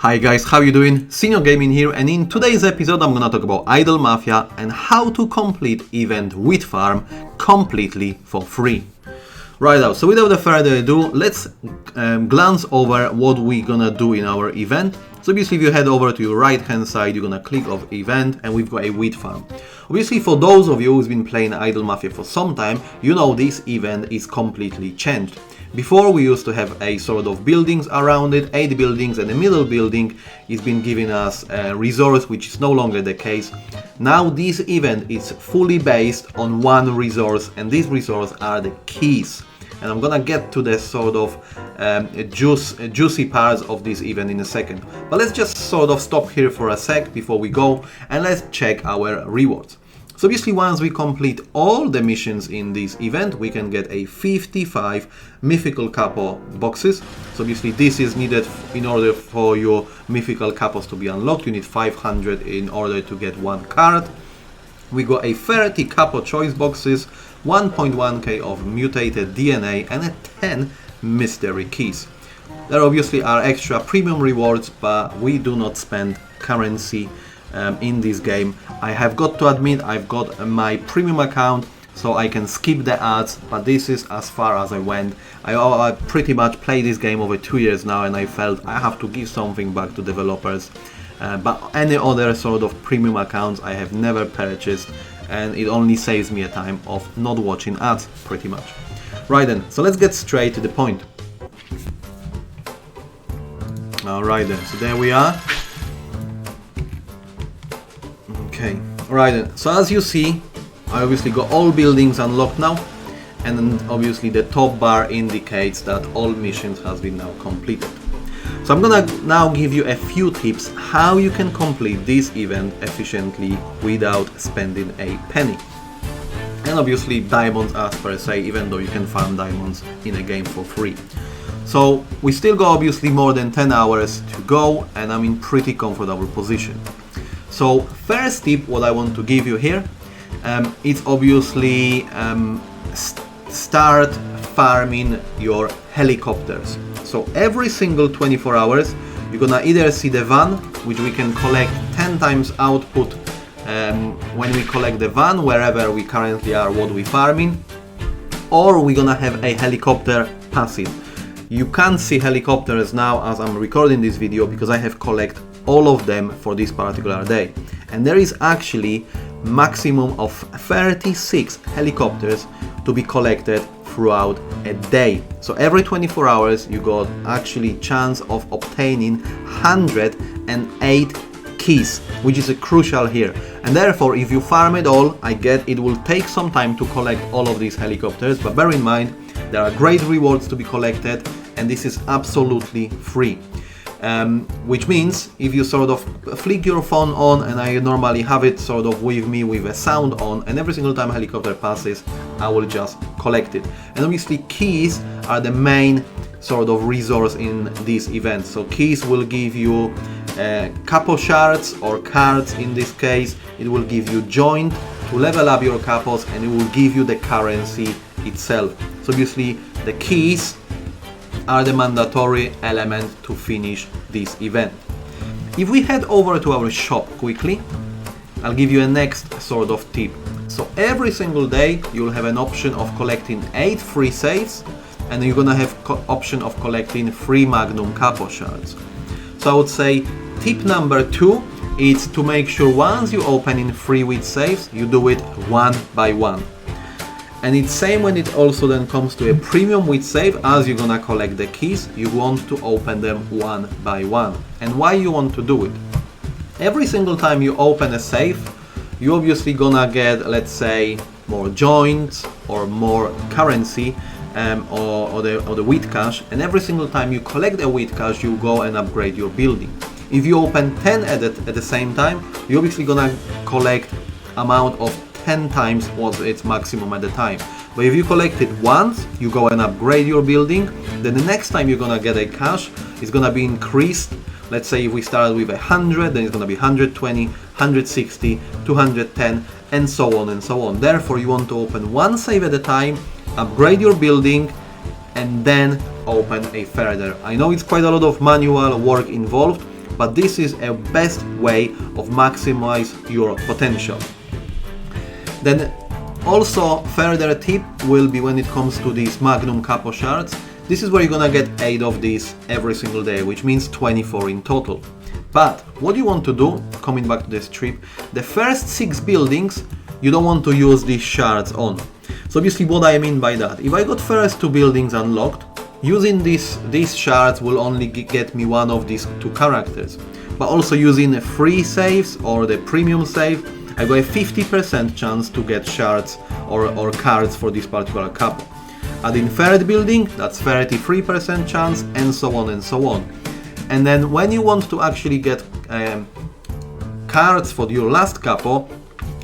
Hi guys, how you doing? Senior Gaming here, and in today's episode I'm gonna talk about Idle Mafia and how to complete event with farm completely for free. Right now, so without further ado, let's glance over what we're gonna do in our event. So obviously if you head over to your right hand side, you're gonna click off event and we've got a wheat farm. Obviously for those of you who's been playing Idle Mafia for some time, you know this event is completely changed. Before we used to have a sort of buildings around it, 8 buildings, and the middle building is been giving us a resource, which is no longer the case. Now this event is fully based on one resource, and these resources are the keys. And I'm gonna get to the sort of juicy parts of this event in a second. But let's just sort of stop here for a sec before we go, and let's check our rewards. So obviously once we complete all the missions in this event, we can get a 55 mythical capo boxes. So obviously this is needed in order for your mythical capos to be unlocked. You need 500 in order to get one card. We got a 30 capo choice boxes, 1.1k of mutated DNA, and a 10 mystery keys. There obviously are extra premium rewards, but we do not spend currency in this game. I have got to admit, I've got my premium account, so I can skip the ads, but this is as far as I went. I pretty much play this game over 2 years now, and I felt I have to give something back to developers. But any other sort of premium accounts I have never purchased, and it only saves me a time of not watching ads pretty much. Right then, so let's get straight to the point. Alright then, so there we are. Okay, right then, so as you see, I obviously got all buildings unlocked now, and then obviously the top bar indicates that all missions has been now completed. So I'm gonna now give you a few tips how you can complete this event efficiently without spending a penny. And obviously diamonds as per se, even though you can farm diamonds in a game for free. So we still got obviously more than 10 hours to go, and I'm in pretty comfortable position. So first tip what I want to give you here, it's obviously start farming your helicopters. So every single 24 hours you're gonna either see the van, which we can collect 10 times output when we collect the van wherever we currently are, what we farming, or we're gonna have a helicopter passive. You can't see helicopters now as I'm recording this video because I have collected all of them for this particular day, and there is actually maximum of 36 helicopters to be collected throughout a day. So every 24 hours you got actually chance of obtaining 108 keys, which is crucial here. And therefore if you farm it all, I get it will take some time to collect all of these helicopters, but bear in mind there are great rewards to be collected, and this is absolutely free. Which means if you sort of flick your phone on, and I normally have it sort of with me with a sound on, and every single time a helicopter passes I will just collect it. And obviously keys are the main sort of resource in this event. So keys will give you capo shards or cards. In this case it will give you joint to level up your capos, and it will give you the currency itself. So obviously the keys are the mandatory element to finish this event. If we head over to our shop quickly, I'll give you a next sort of tip. So every single day you'll have an option of collecting 8 free saves, and you're gonna have option of collecting 3 magnum capo shards. So I would say tip number 2 is to make sure once you open in free with saves, you do it one by one. And it's same when it also then comes to a premium with save. As you're gonna collect the keys, you want to open them one by one. And why you want to do it? Every single time you open a save, you obviously gonna get, let's say, more joints or more currency, or the wheat cash. And every single time you collect a wheat cash, you go and upgrade your building. If you open 10 at the same time, you're obviously gonna collect amount of 10 times what its maximum at the time. But if you collect it once, you go and upgrade your building, then the next time you're gonna get a cash, it's gonna be increased. Let's say if we started with 100, then it's gonna be 120, 160, 210, and so on and so on. Therefore you want to open one save at a time, upgrade your building, and then open a further. I know it's quite a lot of manual work involved, but this is a best way of maximize your potential. Then also further tip will be when it comes to these Magnum Capo shards. This is where you're gonna get 8 of these every single day, which means 24 in total. But what you want to do, coming back to this trip, the first 6 buildings you don't want to use these shards on. So obviously what I mean by that, if I got first 2 buildings unlocked, using these shards will only get me one of these 2 characters. But also using the free saves or the premium save, I got a 50% chance to get shards or cards for this particular couple. Adding third building, that's 33% chance, and so on and so on. And then when you want to actually get cards for your last couple,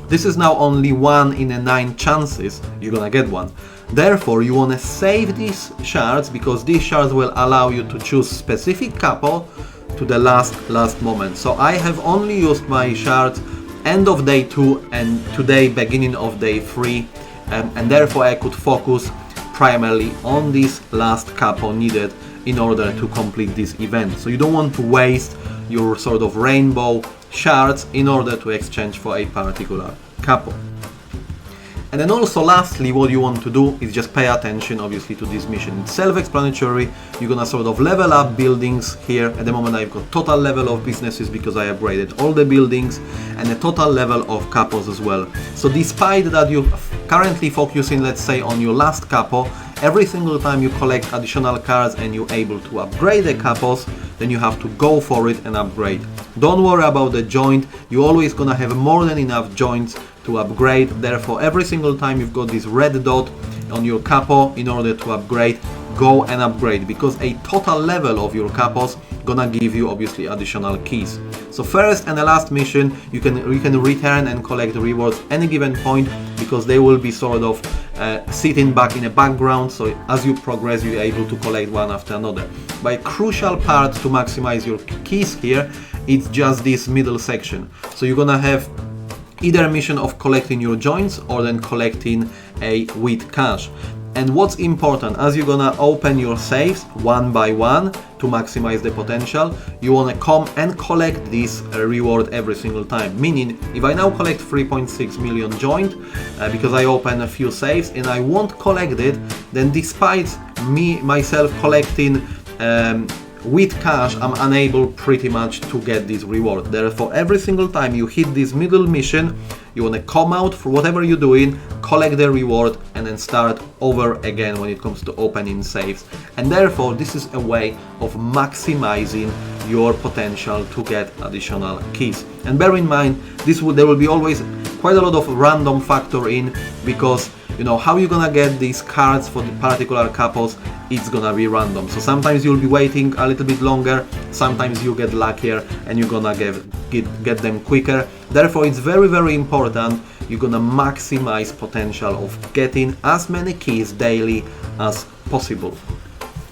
this is now only 1 in 9 chances you're gonna get one. Therefore, you wanna save these shards, because these shards will allow you to choose specific couple to the last moment. So I have only used my shards end of day 2 and today beginning of day 3, and therefore I could focus primarily on this last couple needed in order to complete this event. So you don't want to waste your sort of rainbow shards in order to exchange for a particular couple. And then also lastly, what you want to do is just pay attention obviously to this mission. It's self-explanatory. You're gonna sort of level up buildings here. At the moment I've got total level of businesses because I upgraded all the buildings, and a total level of couples as well. So despite that you're currently focusing, let's say, on your last couple, every single time you collect additional cards and you're able to upgrade the couples, then you have to go for it and upgrade. Don't worry about the joint, you're always gonna have more than enough joints to upgrade. Therefore, every single time you've got this red dot on your couple in order to upgrade, go and upgrade, because a total level of your couples gonna give you obviously additional keys. So first and the last mission, you can return and collect rewards any given point, because they will be sort of sitting back in the background. So as you progress, you're able to collect one after another. But a crucial part to maximize your keys here, it's just this middle section. So you're gonna have either a mission of collecting your joints or then collecting a with cash. And what's important, as you're gonna open your saves one by one to maximize the potential, you wanna come and collect this reward every single time. Meaning, if I now collect 3.6 million joint, because I open a few saves and I won't collect it, then despite myself collecting with cash, I'm unable pretty much to get this reward. Therefore, every single time you hit this middle mission, you want to come out for whatever you're doing, collect the reward, and then start over again when it comes to opening saves. And therefore, this is a way of maximizing your potential to get additional keys. And bear in mind, there will be always quite a lot of random factor in, because you know how you're gonna get these cards for the particular couples, it's gonna be random. So sometimes you'll be waiting a little bit longer, sometimes you get luckier and you're gonna get them quicker. Therefore, it's very, very important you're gonna maximize potential of getting as many keys daily as possible.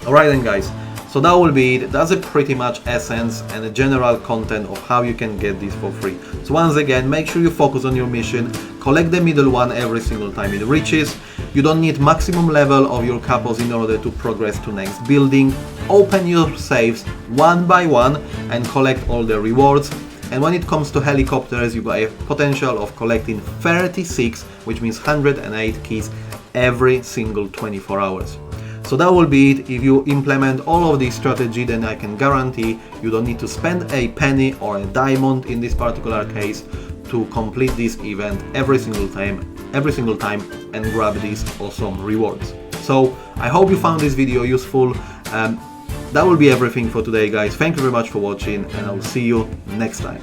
Alright then guys, so that will be it. That's a pretty much essence and a general content of how you can get this for free. So once again, make sure you focus on your mission, collect the middle one every single time it reaches. You don't need maximum level of your couples in order to progress to next building. Open your saves one by one and collect all the rewards. And when it comes to helicopters, you got a potential of collecting 36, which means 108 keys every single 24 hours. So that will be it. If you implement all of this strategy, then I can guarantee you don't need to spend a penny or a diamond in this particular case to complete this event every single time and grab these awesome rewards. So I hope you found this video useful. That will be everything for today guys. Thank you very much for watching, and I will see you next time.